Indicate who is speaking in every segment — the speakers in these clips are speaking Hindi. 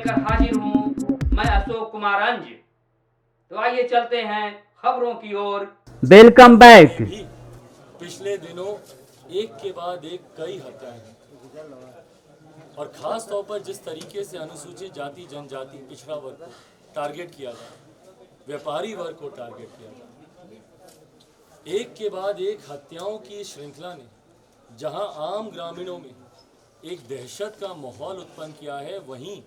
Speaker 1: लेकर हाजिर हूँ मैं अशोक कुमार अंज। तो आइए चलते हैं खबरों की ओर।
Speaker 2: Welcome back.
Speaker 3: भी पिछले दिनों एक के बाद एक कई हत्याएं हैं और ख़ास तौर पर जिस तरीके से अनुसूचित जाति जनजाति पिछड़ा वर्ग को टारगेट किया गया, व्यापारी वर्ग को टारगेट किया गया, एक के बाद एक हत्याओं की श्रृंखला ने जहां आम ग्रामीणों में एक दहशत का माहौल उत्पन्न किया है, वहीं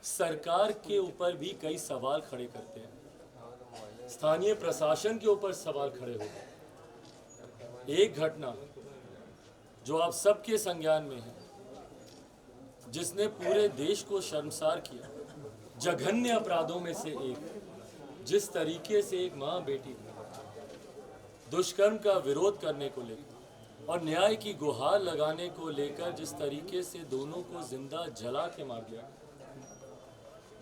Speaker 3: सरकार के ऊपर भी कई सवाल खड़े करते हैं। स्थानीय प्रशासन के ऊपर सवाल खड़े हो गए। एक घटना जो आप सबके संज्ञान में है, जिसने पूरे देश को शर्मसार किया, जघन्य अपराधों में से एक, जिस तरीके से एक माँ बेटी दुष्कर्म का विरोध करने को लेकर और न्याय की गुहार लगाने को लेकर जिस तरीके से दोनों को जिंदा जला के मार दिया,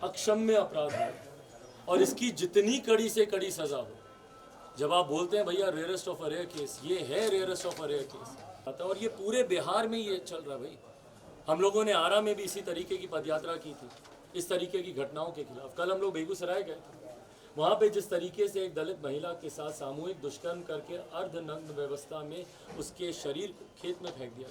Speaker 3: अक्षम्य अपराध है और इसकी जितनी कड़ी से कड़ी सजा हो। जब आप बोलते हैं भैया rarest of a rare case, ये है rarest of a rare case, और ये पूरे बिहार में ये चल रहा है भाई। हम लोगों ने आरा में भी इसी तरीके की पदयात्रा की थी, इस तरीके की घटनाओं के खिलाफ। कल हम लोग बेगूसराय गए थे, वहाँ पे जिस तरीके से एक दलित महिला के साथ सामूहिक दुष्कर्म करके अर्धनग्न व्यवस्था में उसके शरीर को खेत में फेंक दिया,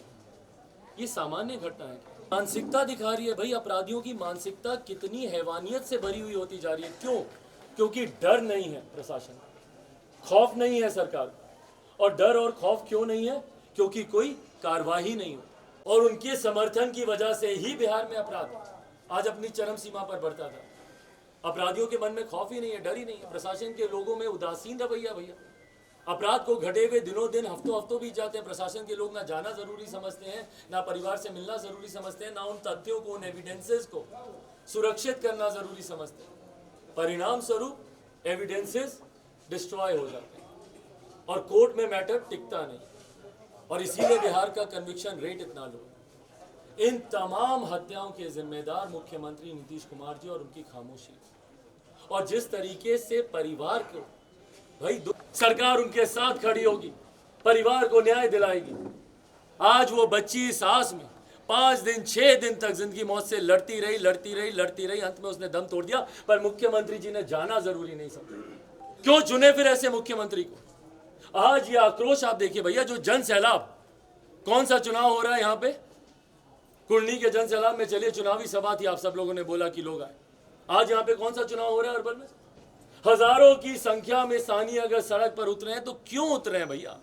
Speaker 3: ये सामान्य घटना है। मानसिकता दिखा रही है भाई, अपराधियों की मानसिकता कितनी हैवानियत से भरी हुई होती जा रही है। क्यों? क्योंकि डर नहीं है प्रशासन, खौफ नहीं है सरकार। और डर और खौफ क्यों नहीं है? क्योंकि कोई कार्रवाई नहीं हो। और उनके समर्थन की वजह से ही बिहार में अपराध आज अपनी चरम सीमा पर बढ़ता था। अपराधियों के मन में खौफ ही नहीं है, डर ही नहीं है। प्रशासन के लोगों में उदासीन रवैया भैया। अपराध को घटे हुए दिनों दिन हफ्तों हफ्तों बीत जाते हैं। प्रशासन के लोग ना जाना जरूरी समझते हैं, ना परिवार से मिलना जरूरी समझते हैं, ना उन तथ्यों को, उन एविडेंसेस को सुरक्षित करना जरूरी समझते हैं। परिणाम स्वरूप एविडेंसेस डिस्ट्रॉय हो जाते हैं और कोर्ट में मैटर टिकता नहीं। और इसीलिए बिहार का कन्विक्शन रेट इतना लो। इन तमाम हत्याओं के जिम्मेदार मुख्यमंत्री नीतीश कुमार जी और उनकी खामोशी। और जिस तरीके से परिवार को भाई सरकार उनके साथ खड़ी होगी, परिवार को न्याय दिलाएगी। आज वो बच्ची सास में 5 दिन 6 दिन तक जिंदगी मौत से लड़ती रही, अंत में उसने दम तोड़ दिया। पर मुख्यमंत्री जी ने जाना जरूरी नहीं समझा। क्यों चुने फिर ऐसे मुख्यमंत्री को? आज ये आक्रोश आप देखिए भैया, जो जन सैलाब, कौन सा चुनाव हो रहा है यहाँ पे? कुर्नी के जन सैलाब में चलिए, चुनावी सभा थी, आप सब लोगों ने बोला कि लोग आए। आज यहाँ पे कौन सा चुनाव हो रहा है अर्बन में? हजारों की संख्या में सानी अगर सड़क पर उतरे हैं तो क्यों उतरे हैं भैया?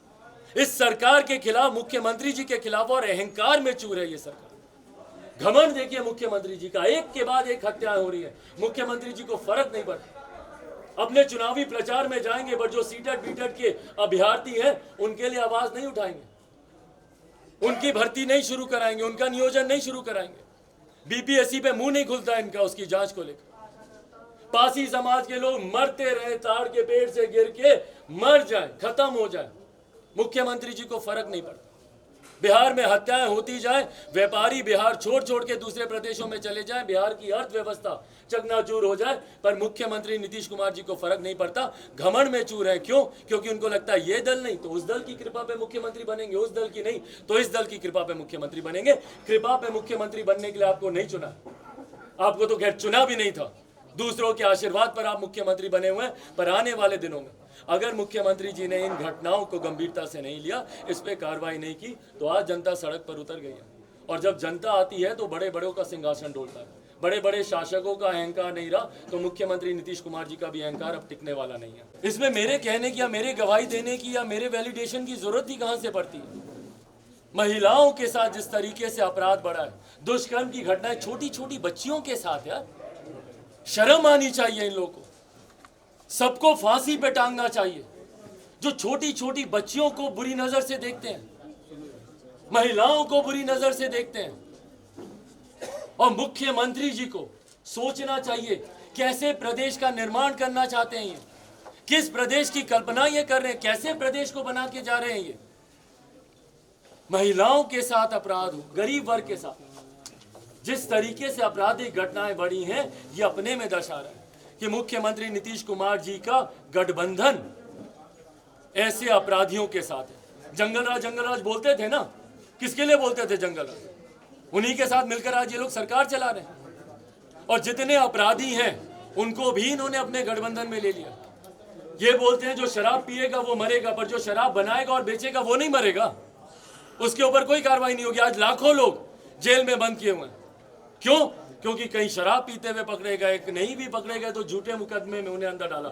Speaker 3: इस सरकार के खिलाफ, मुख्यमंत्री जी के खिलाफ, और अहंकार में चूर है ये सरकार। घमंड देखिए मुख्यमंत्री जी का, एक के बाद एक हत्याएं हो रही है। मुख्यमंत्री जी को फर्क नहीं पड़ता। अपने चुनावी प्रचार में जाएंगे, पर जो सीटेड बीटेड के अभ्यर्थी हैं उनके लिए आवाज नहीं उठाएंगे, उनकी भर्ती नहीं शुरू कराएंगे, उनका नियोजन नहीं शुरू कराएंगे। बीपीएससी पे मुंह नहीं खुलता इनका उसकी जांच को लेकर। पासी समाज के लोग मरते रहे, ताड़ के पेड़ से गिर के मर जाए, खत्म हो जाए, मुख्यमंत्री जी को फर्क नहीं पड़ता। बिहार में हत्याएं होती जाए, व्यापारी बिहार छोड़ छोड़ के दूसरे प्रदेशों में चले जाएं, बिहार की अर्थव्यवस्था चकनाचूर हो जाए, पर मुख्यमंत्री नीतीश कुमार जी को फर्क नहीं पड़ता। घमंड में चूर है। क्यों? क्योंकि उनको लगता है ये दल नहीं तो उस दल की कृपा पे मुख्यमंत्री बनेंगे, उस दल की नहीं तो इस दल की कृपा पे मुख्यमंत्री बनेंगे। कृपा पे मुख्यमंत्री बनने के लिए आपको नहीं चुना, आपको तो खैर चुना भी नहीं था, दूसरों के आशीर्वाद पर आप मुख्यमंत्री बने हुए हैं। पर आने वाले दिनों में अगर मुख्यमंत्री जी ने इन घटनाओं को गंभीरता से नहीं लिया, इस पे कार्रवाई नहीं की, तो आज जनता सड़क पर उतर गई है। और जब जनता आती है तो बड़े बड़ों का सिंहासन डोलता है। बड़े बड़े शासकों का अहंकार नहीं रहा तो मुख्यमंत्री नीतीश कुमार जी का भी अहंकार अब टिकने वाला नहीं है। इसमें मेरे कहने की या मेरे गवाही देने की या मेरे वैलिडेशन की जरूरत ही कहां से पड़ती है? महिलाओं के साथ जिस तरीके से अपराध बढ़ा है, दुष्कर्म की घटनाएं छोटी छोटी बच्चियों के साथ, यार शर्म आनी चाहिए इन लोगों को। सबको फांसी पे टांगना चाहिए जो छोटी छोटी बच्चियों को बुरी नजर से देखते हैं, महिलाओं को बुरी नजर से देखते हैं। और मुख्यमंत्री जी को सोचना चाहिए कैसे प्रदेश का निर्माण करना चाहते हैं ये, किस प्रदेश की कल्पना ये कर रहे हैं, कैसे प्रदेश को बना के जा रहे हैं ये। महिलाओं के साथ अपराध हो, गरीब वर्ग के साथ जिस तरीके से आपराधिक घटनाएं बढ़ी हैं, ये अपने में दर्शा रहा है कि मुख्यमंत्री नीतीश कुमार जी का गठबंधन ऐसे अपराधियों के साथ है। जंगल राज बोलते थे ना, किसके लिए बोलते थे जंगल राज? उन्हीं के साथ मिलकर आज ये लोग सरकार चला रहे हैं। और जितने अपराधी हैं उनको भी इन्होंने अपने गठबंधन में ले लिया। ये बोलते हैं जो शराब पिएगा वो मरेगा, पर जो शराब बनाएगा और बेचेगा वो नहीं मरेगा, उसके ऊपर कोई कार्रवाई नहीं होगी। आज लाखों लोग जेल में बंद किए हुए हैं। क्यों? क्योंकि कहीं शराब पीते हुए पकड़े गए, नहीं भी पकड़े गए तो झूठे मुकदमे में उन्हें अंदर डाला।